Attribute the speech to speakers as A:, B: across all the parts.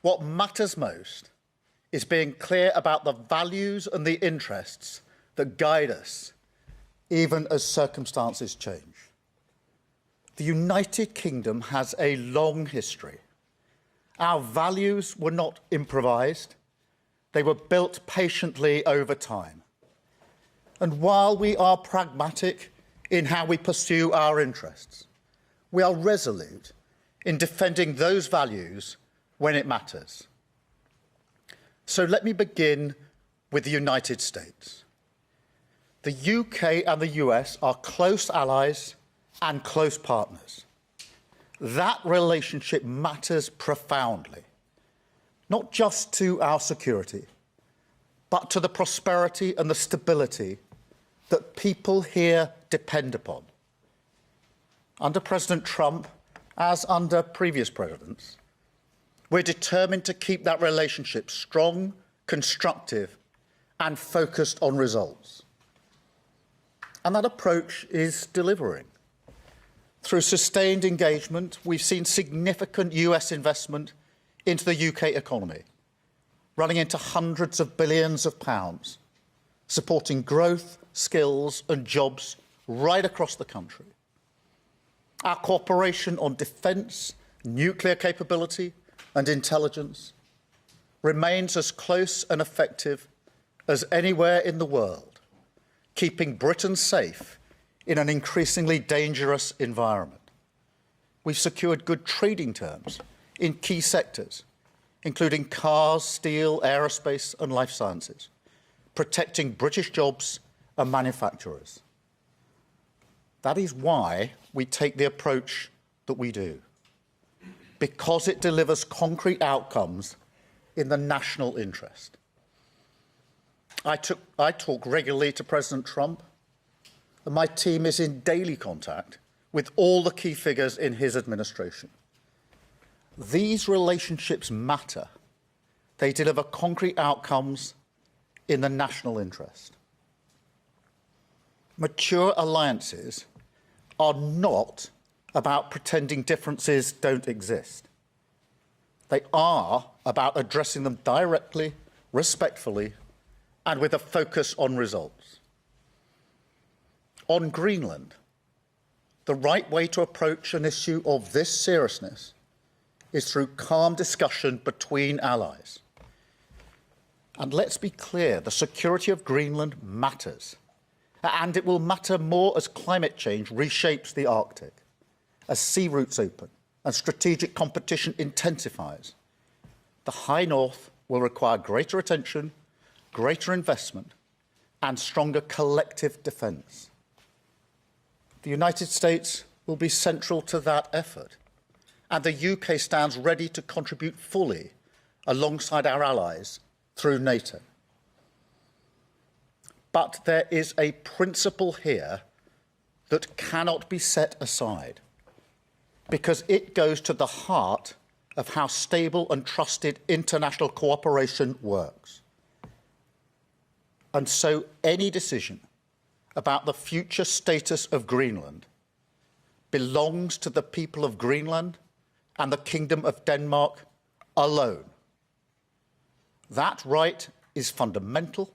A: What matters most is being clear about the values and the interests that guide us, even as circumstances change. The United Kingdom has a long history. Our values were not improvised. They were built patiently over time. And while we are pragmatic in how we pursue our interests, we are resolute in defending those values when it matters. So let me begin with the United States. The UK and the US are close allies and close partners. That relationship matters profoundly, not just to our security, but to the prosperity and the stability that people here depend upon. Under President Trump, as under previous presidents, we're determined to keep that relationship strong, constructive, and focused on results. And that approach is delivering. Through sustained engagement, we've seen significant US investment into the UK economy, running into hundreds of billions of pounds, supporting growth, skills and jobs right across the country. Our cooperation on defence, nuclear capability and intelligence remains as close and effective as anywhere in the world, keeping Britain safe in an increasingly dangerous environment. We've secured good trading terms in key sectors, including cars, steel, aerospace and life sciences, protecting British jobs and manufacturers. That is why we take the approach that we do, because it delivers concrete outcomes in the national interest. I talk regularly to President Trump, and my team is in daily contact with all the key figures in his administration. These relationships matter. They deliver concrete outcomes in the national interest. Mature alliances are not about pretending differences don't exist. They are about addressing them directly, respectfully, and with a focus on results. On Greenland, the right way to approach an issue of this seriousness is through calm discussion between allies. And let's be clear, the security of Greenland matters. And it will matter more as climate change reshapes the Arctic, as sea routes open and strategic competition intensifies. The High North will require greater attention, greater investment, and stronger collective defence. The United States will be central to that effort, and the UK stands ready to contribute fully alongside our allies through NATO. But there is a principle here that cannot be set aside, because it goes to the heart of how stable and trusted international cooperation works. And so any decision about the future status of Greenland belongs to the people of Greenland and the Kingdom of Denmark alone. That right is fundamental,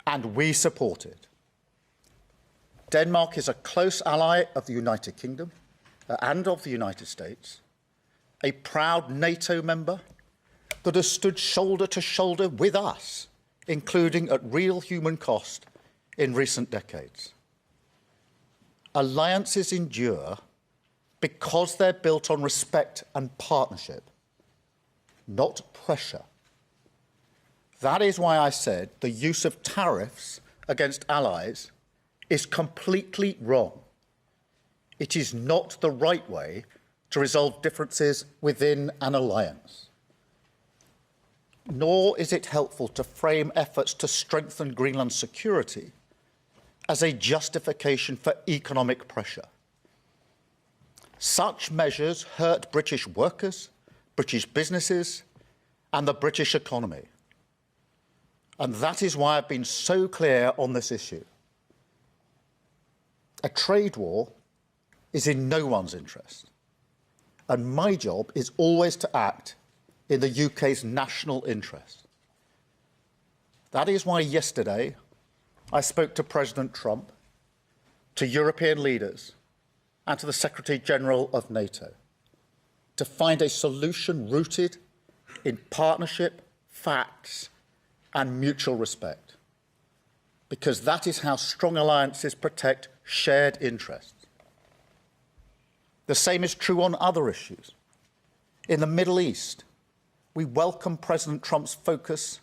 A: and we support it. Denmark is a close ally of the United Kingdom and of the United States, a proud NATO member that has stood shoulder to shoulder with us, including at real human cost in recent decades. Alliances endure because they're built on respect and partnership, not pressure. That is why I said the use of tariffs against allies is completely wrong. It is not the right way to resolve differences within an alliance. Nor is it helpful to frame efforts to strengthen Greenland's security as a justification for economic pressure. Such measures hurt British workers, British businesses, and the British economy. And that is why I've been so clear on this issue. A trade war is in no one's interest, and my job is always to act in the UK's national interest. That is why yesterday I spoke to President Trump, to European leaders, and to the Secretary-General of NATO to find a solution rooted in partnership, facts, and mutual respect, because that is how strong alliances protect shared interests. The same is true on other issues. In the Middle East, we welcome President Trump's focus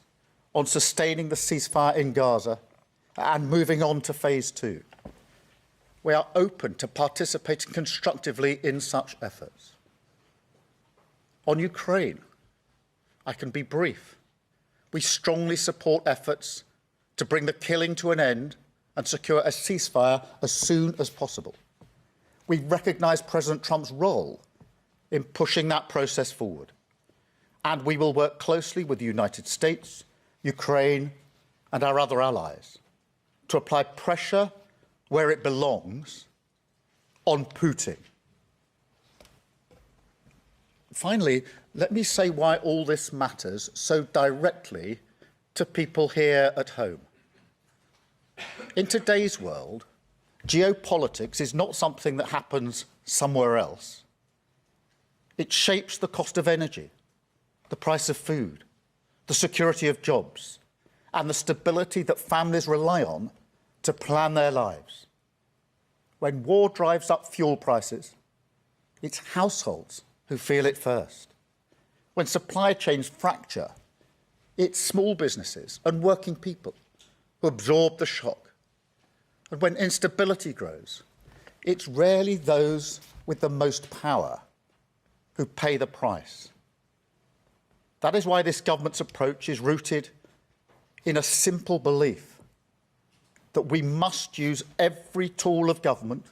A: on sustaining the ceasefire in Gaza and moving on to phase 2. We are open to participating constructively in such efforts. On Ukraine, I can be brief. We strongly support efforts to bring the killing to an end and secure a ceasefire as soon as possible. We recognise President Trump's role in pushing that process forward, and we will work closely with the United States, Ukraine, and our other allies to apply pressure where it belongs on Putin. Finally, let me say why all this matters so directly to people here at home. In today's world, geopolitics is not something that happens somewhere else. It shapes the cost of energy, the price of food, the security of jobs, and the stability that families rely on to plan their lives. When war drives up fuel prices, it's households who feel it first. When supply chains fracture, it's small businesses and working people who absorb the shock. And when instability grows, it's rarely those with the most power who pay the price. That is why this government's approach is rooted in a simple belief that we must use every tool of government,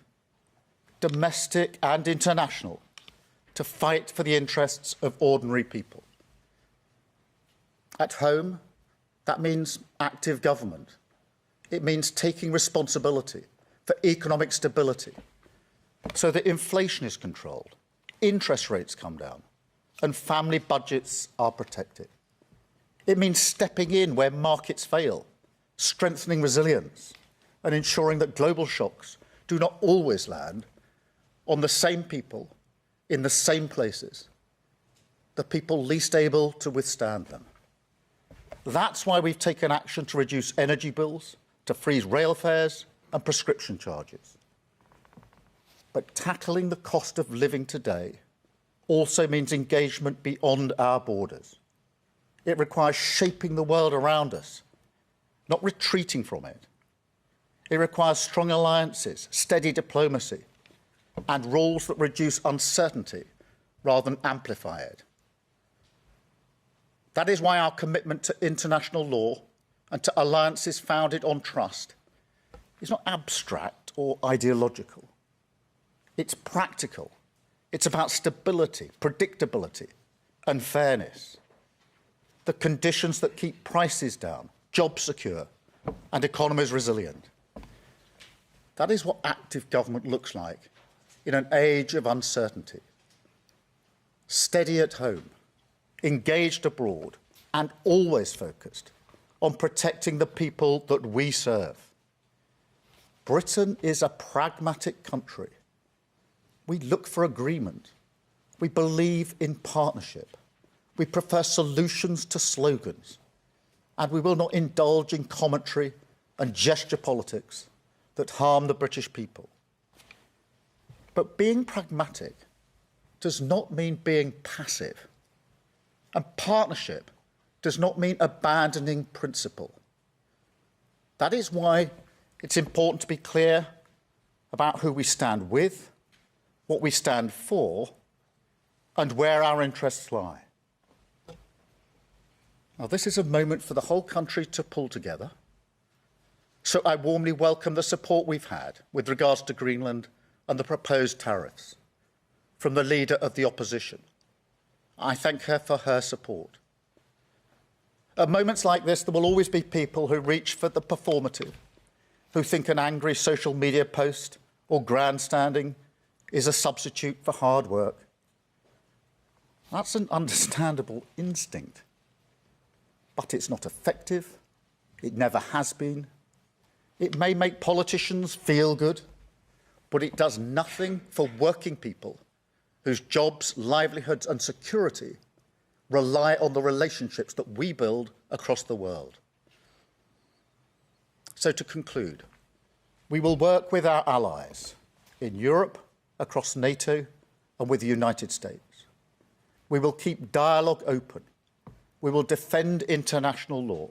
A: domestic and international, to fight for the interests of ordinary people. At home, that means active government. It means taking responsibility for economic stability so that inflation is controlled, interest rates come down, and family budgets are protected. It means stepping in where markets fail, strengthening resilience, and ensuring that global shocks do not always land on the same people in the same places, the people least able to withstand them. That's why we've taken action to reduce energy bills, to freeze rail fares and prescription charges. But tackling the cost of living today also means engagement beyond our borders. It requires shaping the world around us, not retreating from it. It requires strong alliances, steady diplomacy, and rules that reduce uncertainty rather than amplify it. That is why our commitment to international law and to alliances founded on trust is not abstract or ideological. It's practical. It's about stability, predictability, and fairness. The conditions that keep prices down, jobs secure, and economies resilient. That is what active government looks like in an age of uncertainty. Steady at home, engaged abroad, and always focused on protecting the people that we serve. Britain is a pragmatic country. We look for agreement. We believe in partnership. We prefer solutions to slogans. And we will not indulge in commentary and gesture politics that harm the British people. But being pragmatic does not mean being passive. And partnership does not mean abandoning principle. That is why it's important to be clear about who we stand with, what we stand for, and where our interests lie. Now, this is a moment for the whole country to pull together. So I warmly welcome the support we've had with regards to Greenland and the proposed tariffs from the leader of the opposition. I thank her for her support. At moments like this, there will always be people who reach for the performative, who think an angry social media post or grandstanding is a substitute for hard work. That's an understandable instinct. But it's not effective. It never has been. It may make politicians feel good, but it does nothing for working people whose jobs, livelihoods and security rely on the relationships that we build across the world. So to conclude, we will work with our allies in Europe, across NATO and with the United States. We will keep dialogue open. We will defend international law.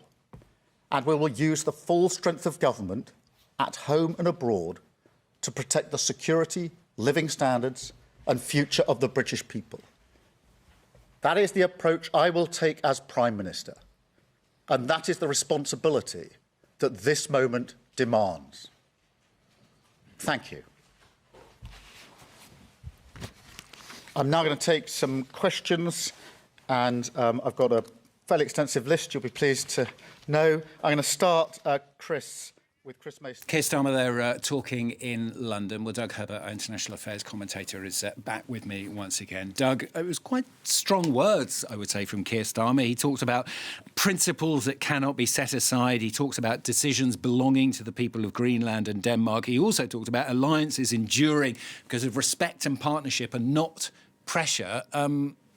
A: And we will use the full strength of government at home and abroad to protect the security, living standards and future of the British people. That is the approach I will take as Prime Minister. And that is the responsibility that this moment demands. Thank you. I'm now going to take some questions, and I've got a fairly extensive list, you'll be pleased to know. I'm going to start, Chris, with Chris Mason.
B: Keir Starmer there talking in London. Well, Doug Herbert, our international affairs commentator, is back with me once again. Doug, it was quite strong words, I would say, from Keir Starmer. He talked about principles that cannot be set aside. He talked about decisions belonging to the people of Greenland and Denmark. He also talked about alliances enduring because of respect and partnership and not pressure.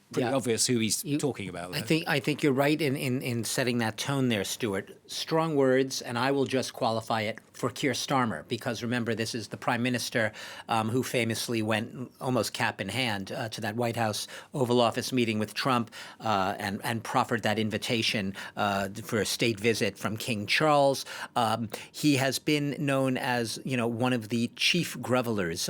B: Pretty obvious who he's talking about there.
C: I think you're right in setting that tone there, Stuart. Strong words, and I will just qualify it for Keir Starmer, because remember, this is the Prime Minister who famously went almost cap in hand to that White House Oval Office meeting with Trump and proffered that invitation for a state visit from King Charles. He has been known as, one of the chief grovelers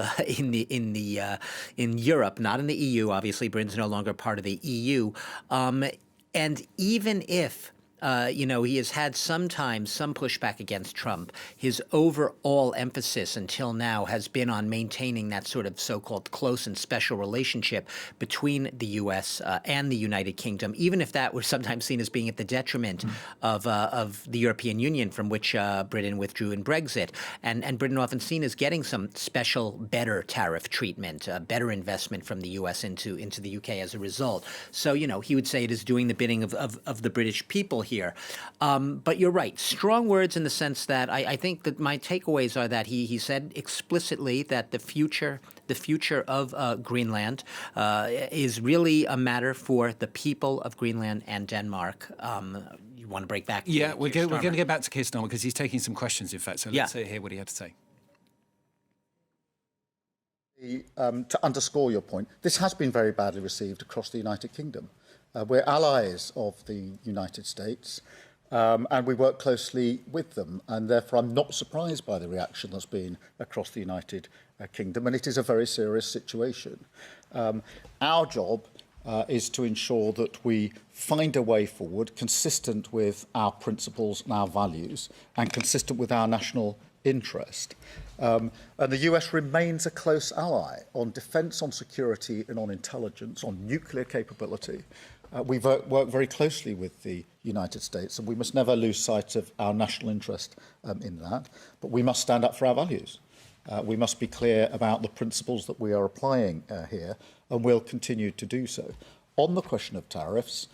C: in Europe, not in the EU. Obviously, Britain's no longer part of the EU. And even if he has had sometimes some pushback against Trump, his overall emphasis until now has been on maintaining that sort of so-called close and special relationship between the U.S. And the United Kingdom, even if that was sometimes seen as being at the detriment of the European Union, from which Britain withdrew in Brexit. And Britain often seen as getting some special, better tariff treatment, better investment from the U.S. into the U.K. as a result. So, he would say it is doing the bidding of the British people here. But you're right. Strong words in the sense that I think that my takeaways are that he said explicitly that the future of Greenland is really a matter for the people of Greenland and Denmark. You want to break back?
B: Yeah, we're going to get back to Keir Starmer because he's taking some questions, in fact. So let's hear what he had to say.
A: To underscore your point, this has been very badly received across the United Kingdom. We're allies of the United States, and we work closely with them, and therefore I'm not surprised by the reaction that's been across the United Kingdom, and it is a very serious situation. Our job is to ensure that we find a way forward consistent with our principles and our values and consistent with our national interest. And the US remains a close ally on defence, on security and on intelligence, on nuclear capability. We work very closely with the United States, and we must never lose sight of our national interest in that. But we must stand up for our values. We must be clear about the principles that we are applying here, and we'll continue to do so. On the question of tariffs,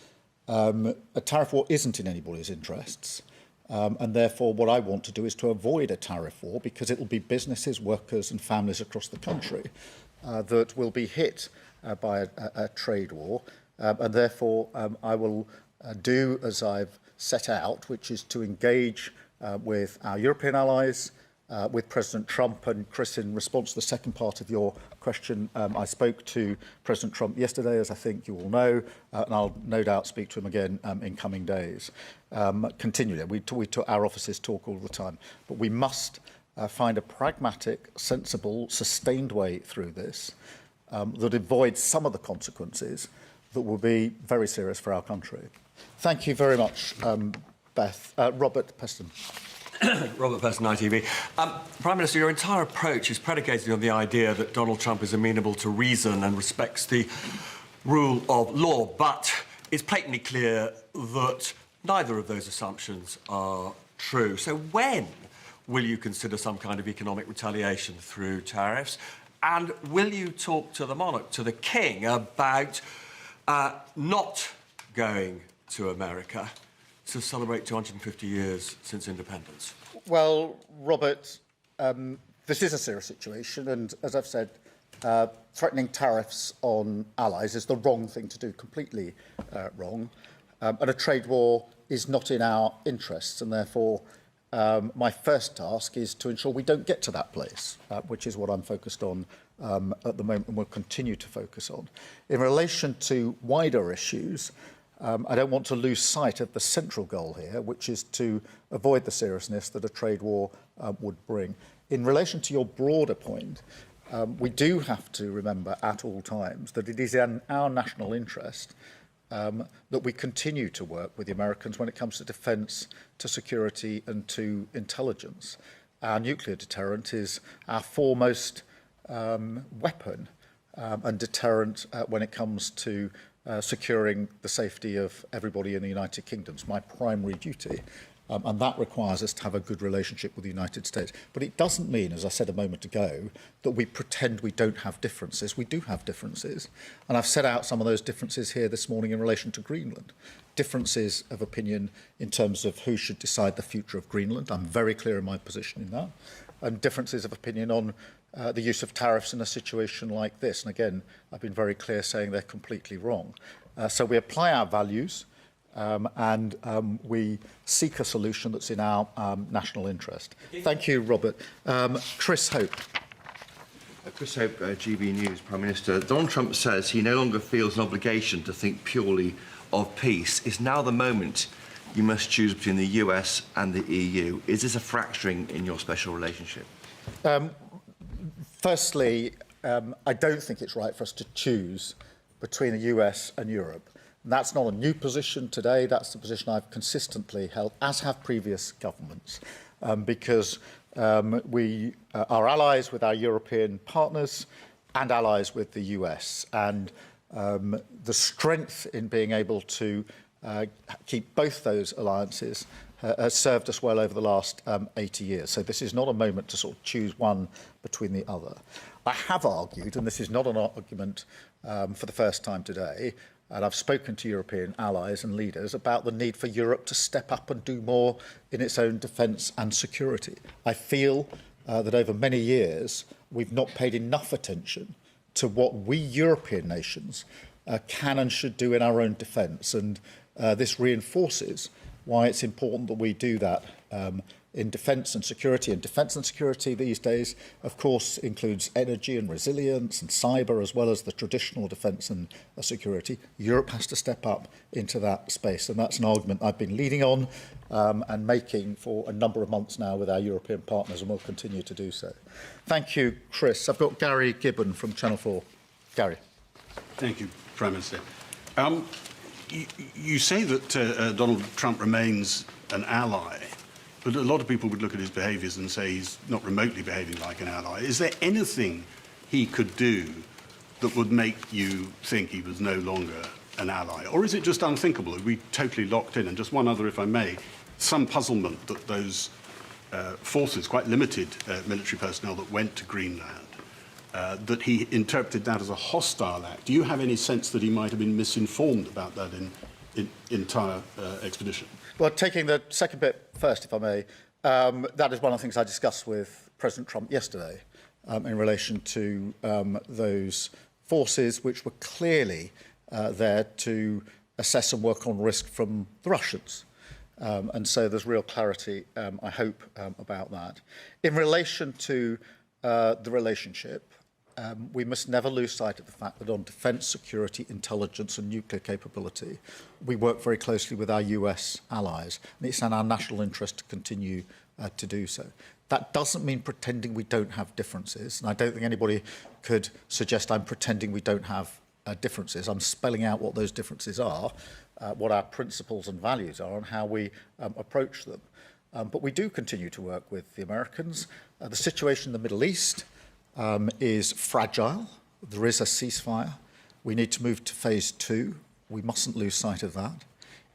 A: a tariff war isn't in anybody's interests. And therefore, what I want to do is to avoid a tariff war, because it will be businesses, workers and families across the country that will be hit by a trade war. And therefore, I will do as I've set out, which is to engage with our European allies, with President Trump. And Chris, in response to the second part of your question, I spoke to President Trump yesterday, as I think you all know, and I'll no doubt speak to him again in coming days. Continually, our offices talk all the time, but we must find a pragmatic, sensible, sustained way through this that avoids some of the consequences that will be very serious for our country. Thank you very much, Beth. Robert Peston.
D: Robert Peston, ITV. Prime Minister, your entire approach is predicated on the idea that Donald Trump is amenable to reason and respects the rule of law, but it's patently clear that neither of those assumptions are true. So when will you consider some kind of economic retaliation through tariffs? And will you talk to the monarch, to the king, about not going to America to celebrate 250 years since independence?
A: Well, Robert, this is a serious situation, and as I've said, threatening tariffs on allies is the wrong thing to do, completely wrong. And a trade war is not in our interests, and therefore my first task is to ensure we don't get to that place, which is what I'm focused on at the moment and will continue to focus on. In relation to wider issues, I don't want to lose sight of the central goal here, which is to avoid the seriousness that a trade war would bring. In relation to your broader point, we do have to remember at all times that it is in our national interest that we continue to work with the Americans when it comes to defence, to security and to intelligence. Our nuclear deterrent is our foremost weapon and deterrent when it comes to securing the safety of everybody in the United Kingdom. It's my primary duty. And that requires us to have a good relationship with the United States. But it doesn't mean, as I said a moment ago, that we pretend we don't have differences. We do have differences. And I've set out some of those differences here this morning in relation to Greenland. Differences of opinion in terms of who should decide the future of Greenland. I'm very clear in my position in that. And differences of opinion on the use of tariffs in a situation like this. And again, I've been very clear saying they're completely wrong. So we apply our values. And we seek a solution that's in our national interest. Thank you, Robert. Chris Hope.
E: Chris Hope, GB News, Prime Minister. Donald Trump says he no longer feels an obligation to think purely of peace. Is now the moment you must choose between the US and the EU? Is this a fracturing in your special relationship?
A: Firstly, I don't think it's right for us to choose between the US and Europe. That's not a new position today. That's the position I've consistently held, as have previous governments, because we are allies with our European partners and allies with the US. And the strength in being able to keep both those alliances has served us well over the last 80 years. So this is not a moment to sort of choose one between the other. I have argued, and this is not an argument for the first time today, and I've spoken to European allies and leaders about the need for Europe to step up and do more in its own defence and security. I feel that over many years we've not paid enough attention to what we European nations can and should do in our own defence. And this reinforces why it's important that we do that in defence and security. And defence and security these days, of course, includes energy and resilience and cyber, as well as the traditional defence and security. Europe has to step up into that space. And that's an argument I've been leading on and making for a number of months now with our European partners, and will continue to do so. Thank you, Chris. I've got Gary Gibbon from Channel 4. Gary.
F: Thank you, Prime Minister. You say that Donald Trump remains an ally, but a lot of people would look at his behaviours and say he's not remotely behaving like an ally. Is there anything he could do that would make you think he was no longer an ally? Or is it just unthinkable? Are we totally locked in? And just one other, if I may, some puzzlement that those forces, quite limited military personnel that went to Greenland, that he interpreted that as a hostile act. Do you have any sense that he might have been misinformed about that in entire expedition?
A: Well, taking the second bit first, if I may, that is one of the things I discussed with President Trump yesterday in relation to those forces which were clearly there to assess and work on risk from the Russians. And so there's real clarity, I hope, about that. In relation to the relationship, we must never lose sight of the fact that on defence, security, intelligence and nuclear capability, we work very closely with our US allies, and it's in our national interest to continue to do so. That doesn't mean pretending we don't have differences, and I don't think anybody could suggest I'm pretending we don't have differences. I'm spelling out what those differences are, what our principles and values are, and how we approach them. But we do continue to work with the Americans. The situation in the Middle East is fragile. There is a ceasefire. We need to move to phase 2. We mustn't lose sight of that.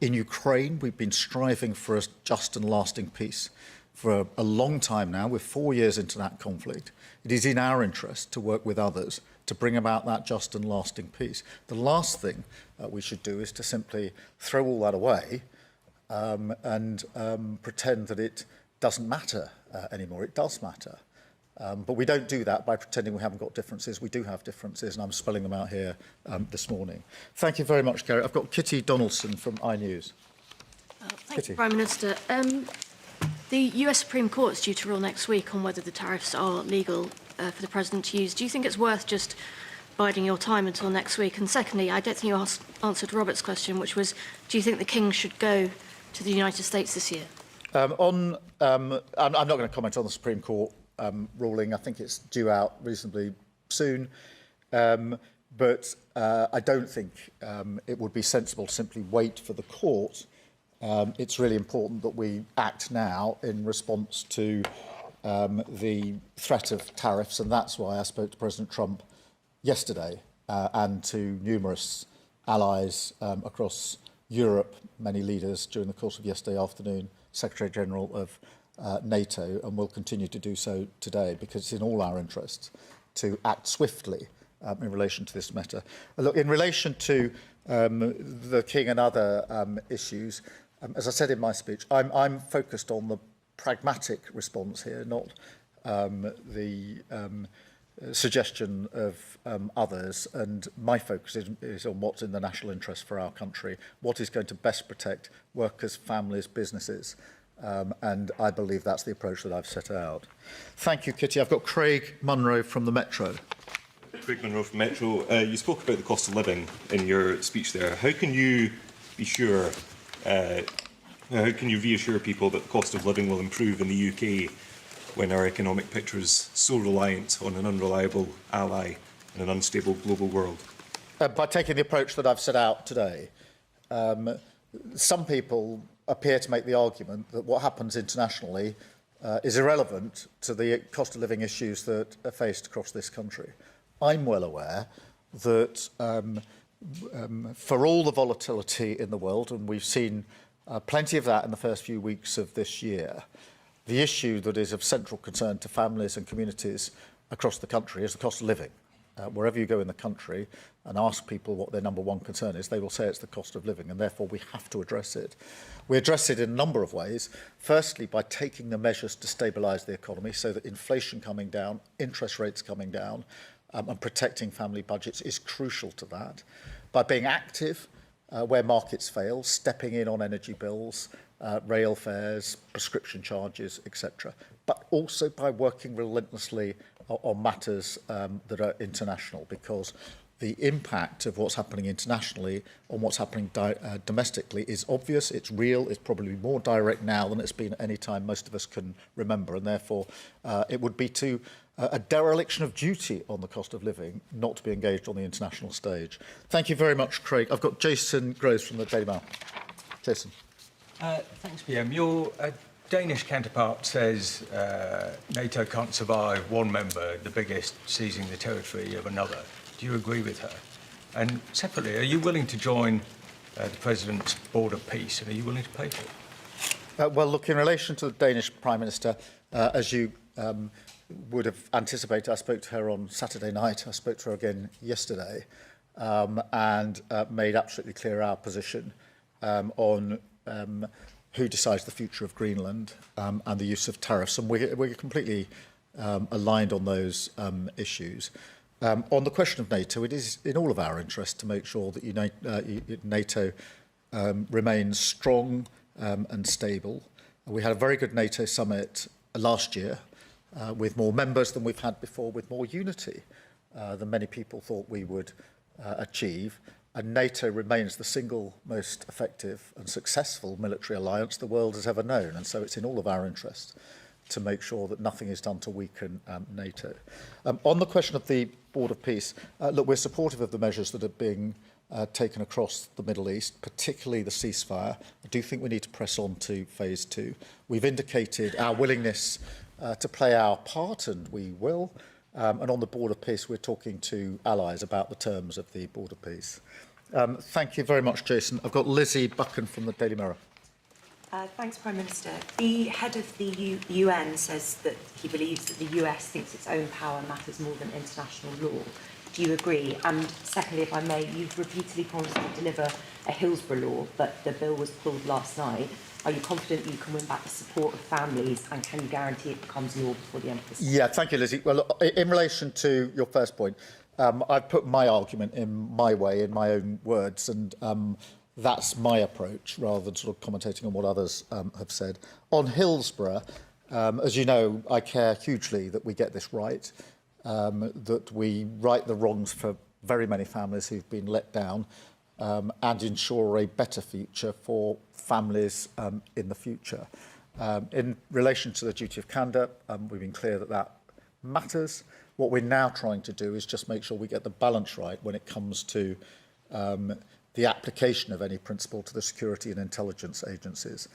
A: In Ukraine, we've been striving for a just and lasting peace for a long time now. We're 4 years into that conflict. It is in our interest to work with others to bring about that just and lasting peace. The last thing we should do is to simply throw all that away and pretend that it doesn't matter anymore. It does matter. But we don't do that by pretending we haven't got differences. We do have differences, and I'm spelling them out here this morning. Thank you very much, Gary. I've got Kitty Donaldson from iNews.
G: Thank you, Prime Minister. The US Supreme Court is due to rule next week on whether the tariffs are legal for the President to use. Do you think it's worth just biding your time until next week? And secondly, I don't think you answered Robert's question, which was, do you think the King should go to the United States this year?
A: I'm not going to comment on the Supreme Court ruling. I think it's due out reasonably soon. But I don't think it would be sensible to simply wait for the court. It's really important that we act now in response to the threat of tariffs, and that's why I spoke to President Trump yesterday and to numerous allies across Europe, many leaders during the course of yesterday afternoon, Secretary General of NATO, and will continue to do so today because it's in all our interests to act swiftly in relation to this matter. Look, in relation to the King and other issues, as I said in my speech, I'm focused on the pragmatic response here, not the suggestion of others. And my focus is on what's in the national interest for our country, what is going to best protect workers, families, businesses. And I believe that's the approach that I've set out. Thank you, Kitty. I've got Craig Munro from the Metro.
H: Craig Munro from Metro. You spoke about the cost of living in your speech there. How can you be sure, how can you reassure people that the cost of living will improve in the UK when our economic picture is so reliant on an unreliable ally in an unstable global world?
A: By taking the approach that I've set out today. Some people appear to make the argument that what happens internationally is irrelevant to the cost of living issues that are faced across this country. I'm well aware that for all the volatility in the world, and we've seen plenty of that in the first few weeks of this year, the issue that is of central concern to families and communities across the country is the cost of living. Wherever you go in the country and ask people what their number one concern is, they will say it's the cost of living, and therefore we have to address it. We address it in a number of ways. Firstly, by taking the measures to stabilise the economy so that inflation coming down, interest rates coming down, and protecting family budgets is crucial to that. By being active where markets fail, stepping in on energy bills, rail fares, prescription charges, etc. But also by working relentlessly on matters that are international, because the impact of what's happening internationally on what's happening domestically is obvious, it's real, it's probably more direct now than it's been at any time most of us can remember, and therefore it would be to a dereliction of duty on the cost of living not to be engaged on the international stage. Thank you very much, Craig. I've got Jason Groves from the Daily Mail. Jason.
I: Thanks, PM. Your Danish counterpart says NATO can't survive one member, the biggest, seizing the territory of another. Do you agree with her? And separately, are you willing to join the President's Board of Peace, and are you willing to pay for it?
A: Well, look, in relation to the Danish Prime Minister, as you would have anticipated, I spoke to her on Saturday night, I spoke to her again yesterday, and made absolutely clear our position on who decides the future of Greenland and the use of tariffs. And we're completely aligned on those issues. On the question of NATO, it is in all of our interest to make sure that NATO remains strong and stable. We had a very good NATO summit last year with more members than we've had before, with more unity than many people thought we would achieve. And NATO remains the single most effective and successful military alliance the world has ever known. And so it's in all of our interests to make sure that nothing is done to weaken NATO. On the question of the Board of Peace, look, we're supportive of the measures that are being taken across the Middle East, particularly the ceasefire. I do think we need to press on to phase 2. We've indicated our willingness to play our part, and we will. And on the Board of Peace, we're talking to allies about the terms of the Board of Peace. Thank you very much, Jason. I've got Lizzie Buchan from the Daily Mirror.
J: Thanks, Prime Minister. The head of the UN says that he believes that the US thinks its own power matters more than international law. Do you agree? And secondly, if I may, you've repeatedly promised to deliver a Hillsborough law, but the bill was pulled last night. Are you confident you can win back the support of families, and can you guarantee it becomes law before the end of this year?
A: Yeah, thank you, Lizzie. Well, in relation to your first point, I've put my argument in my way, in my own words, and that's my approach, rather than sort of commentating on what others have said. On Hillsborough, as you know, I care hugely that we get this right, that we right the wrongs for very many families who've been let down, and ensure a better future for families in the future. In relation to the duty of candour, we've been clear that that matters. What we're now trying to do is just make sure we get the balance right when it comes to the application of any principle to the security and intelligence agencies.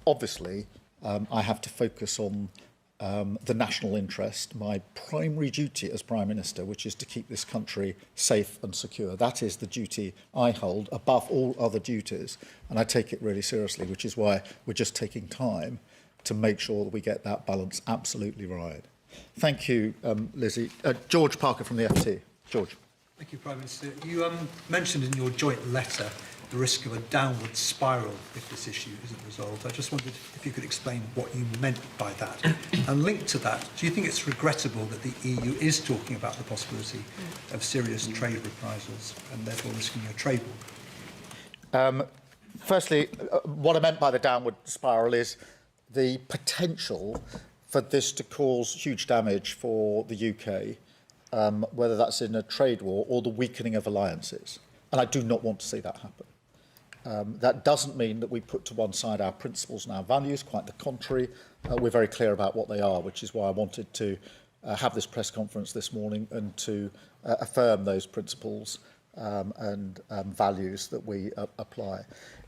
A: Obviously, I have to focus on the national interest, my primary duty as Prime Minister, which is to keep this country safe and secure. That is the duty I hold above all other duties, and I take it really seriously, which is why we're just taking time to make sure that we get that balance absolutely right. Thank you, Lizzie. George Parker from the FT. George.
K: Thank you, Prime Minister. You mentioned in your joint letter the risk of a downward spiral if this issue isn't resolved. I just wondered if you could explain what you meant by that. And linked to that, do you think it's regrettable that the EU is talking about the possibility of serious trade reprisals and therefore risking a trade war?
A: Firstly, what I meant by the downward spiral is the potential for this to cause huge damage for the UK, whether that's in a trade war or the weakening of alliances. And I do not want to see that happen. That doesn't mean that we put to one side our principles and our values, quite the contrary. We're very clear about what they are, which is why I wanted to have this press conference this morning and to affirm those principles and values that we apply.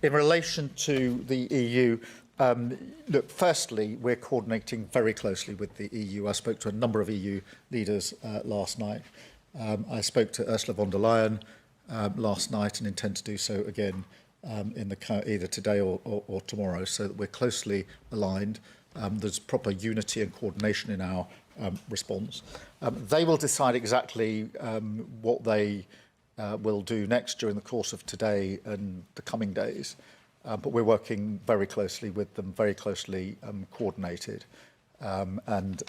A: In relation to the EU, look, firstly, we're coordinating very closely with the EU. I spoke to a number of EU leaders last night. I spoke to Ursula von der Leyen last night and intend to do so again either today or tomorrow, so that we're closely aligned. There's proper unity and coordination in our response. They will decide exactly what they will do next during the course of today and the coming days. But we're working very closely with them, very closely coordinated. And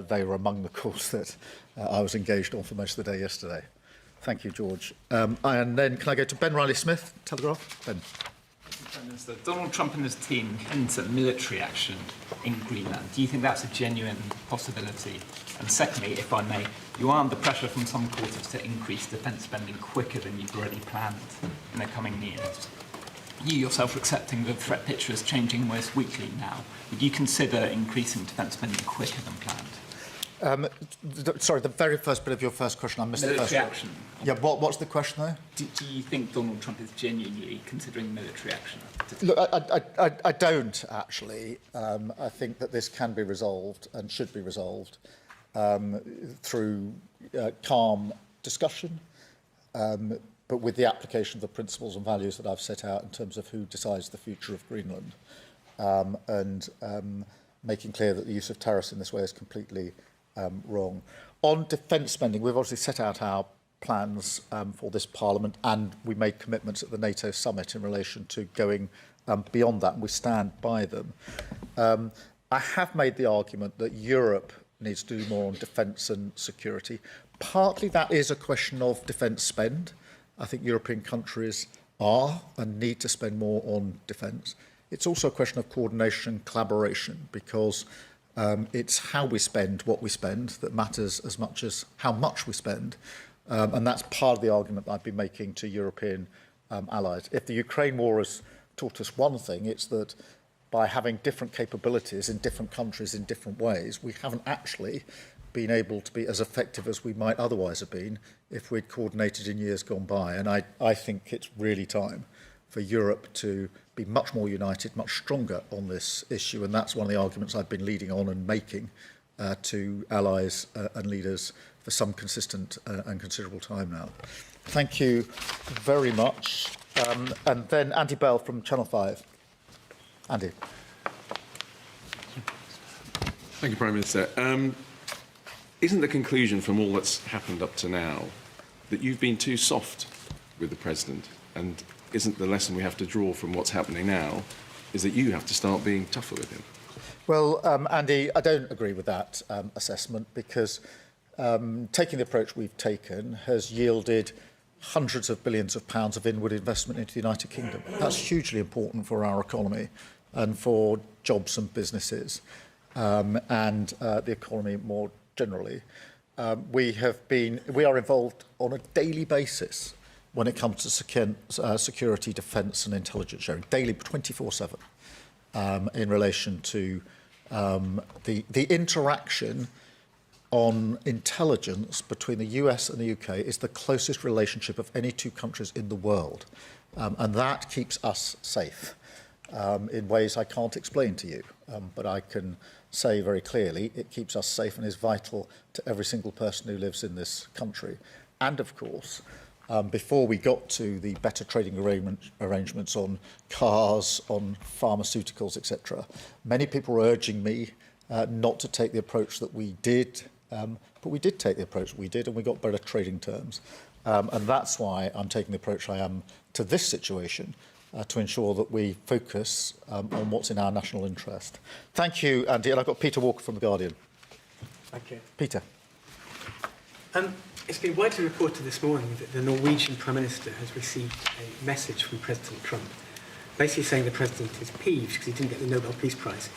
A: they were among the calls that I was engaged on for most of the day yesterday. Thank you, George. And then can I go to Ben Riley-Smith, Telegraph? Ben.
L: Prime Minister, Donald Trump and his team hint at military action in Greenland. Do you think that's a genuine possibility? And secondly, if I may, you are under pressure from some quarters to increase defence spending quicker than you've already planned in the coming years. You yourself are accepting the threat picture is changing almost weekly now. Would you consider increasing defence spending quicker than planned?
A: Sorry, the very first bit of your first question, I missed the first
L: action.
A: Yeah, what's the question there?
L: Do you think Donald Trump is genuinely considering military action?
A: Look, I don't, actually. I think that this can be resolved and should be resolved through calm discussion, but with the application of the principles and values that I've set out in terms of who decides the future of Greenland, and making clear that the use of tariffs in this way is completely wrong. On defence spending, we've obviously set out our plans for this Parliament, and we made commitments at the NATO summit in relation to going beyond that, and we stand by them. I have made the argument that Europe needs to do more on defence and security. Partly that is a question of defence spend. I think European countries are and need to spend more on defence. It's also a question of coordination and collaboration, because it's how we spend what we spend that matters as much as how much we spend. And that's part of the argument that I've been making to European allies. If the Ukraine war has taught us one thing, it's that by having different capabilities in different countries in different ways, we haven't actually been able to be as effective as we might otherwise have been if we'd coordinated in years gone by. And I think it's really time for Europe to be much more united, much stronger on this issue. And that's one of the arguments I've been leading on and making to allies and leaders for some consistent and considerable time now. Thank you very much. And then Andy Bell from Channel 5. Andy.
M: Thank you, Prime Minister. Isn't the conclusion from all that's happened up to now that you've been too soft with the President? And isn't the lesson we have to draw from what's happening now is that you have to start being tougher with him?
A: Well, Andy, I don't agree with that assessment because taking the approach we've taken has yielded hundreds of billions of pounds of inward investment into the United Kingdom. That's hugely important for our economy and for jobs and businesses and the economy more generally. We are involved on a daily basis when it comes to security, defence and intelligence sharing, daily, 24/7, in relation to the interaction on intelligence between the US and the UK is the closest relationship of any two countries in the world. And that keeps us safe in ways I can't explain to you. But I can say very clearly it keeps us safe and is vital to every single person who lives in this country. And of course, before we got to the better trading arrangements on cars, on pharmaceuticals, etc., many people were urging me not to take the approach that we did, but we did take the approach we did, and we got better trading terms. And that's why I'm taking the approach I am to this situation, to ensure that we focus on what's in our national interest. Thank you, Andy. And I've got Peter Walker from The Guardian.
N: Thank you.
A: Peter.
N: It's been widely reported this morning that the Norwegian Prime Minister has received a message from President Trump, basically saying the President is peeved because he didn't get the Nobel Peace Prize.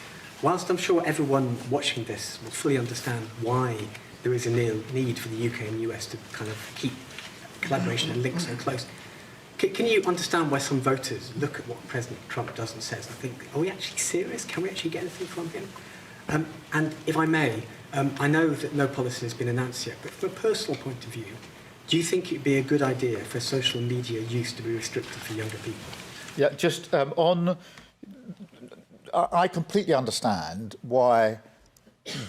N: Whilst I'm sure everyone watching this will fully understand why there is a need for the UK and the US to kind of keep collaboration and links so close, can you understand why some voters look at what President Trump does and says and think, are we actually serious? Can we actually get anything from him? And if I may, I know that no policy has been announced yet, but from a personal point of view, do you think it would be a good idea for social media use to be restricted for younger people?
A: Yeah, just I completely understand why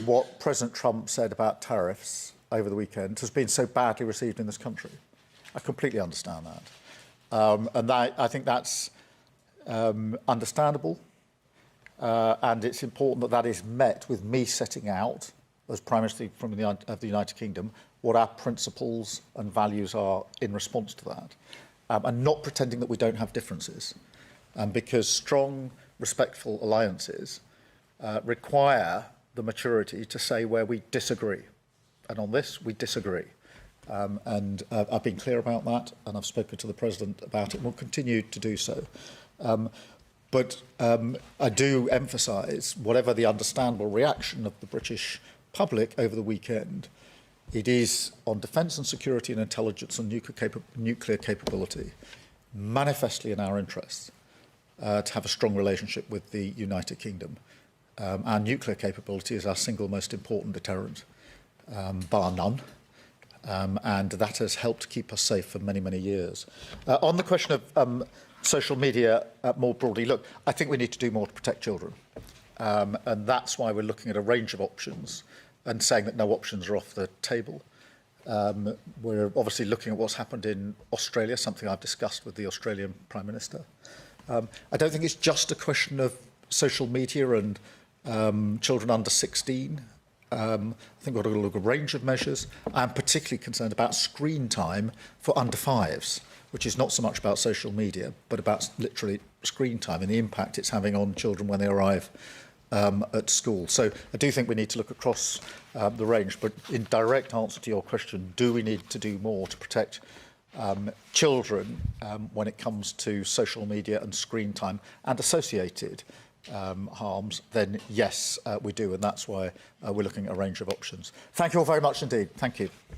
A: what President Trump said about tariffs over the weekend has been so badly received in this country. I completely understand that. And I think that's understandable. And it's important that that is met with me setting out, as Prime Minister of the United Kingdom, what our principles and values are in response to that. And not pretending that we don't have differences. Because strong, respectful alliances require the maturity to say where we disagree. And on this, we disagree. And I've been clear about that, and I've spoken to the President about it, and will continue to do so. But I do emphasise, whatever the understandable reaction of the British public over the weekend, it is on defence and security and intelligence and nuclear capability, manifestly in our interests, to have a strong relationship with the United Kingdom. Our nuclear capability is our single most important deterrent, bar none. And that has helped keep us safe for many, many years. On the question of social media more broadly, look, I think we need to do more to protect children. And that's why we're looking at a range of options and saying that no options are off the table. We're obviously looking at what's happened in Australia, something I've discussed with the Australian Prime Minister. I don't think it's just a question of social media and children under 16. I think we've got to look at a range of measures. I'm particularly concerned about screen time for under fives, which is not so much about social media, but about literally screen time and the impact it's having on children when they arrive at school. So I do think we need to look across the range. But in direct answer to your question, do we need to do more to protect children when it comes to social media and screen time and associated harms, then yes, we do. And that's why we're looking at a range of options. Thank you all very much indeed. Thank you.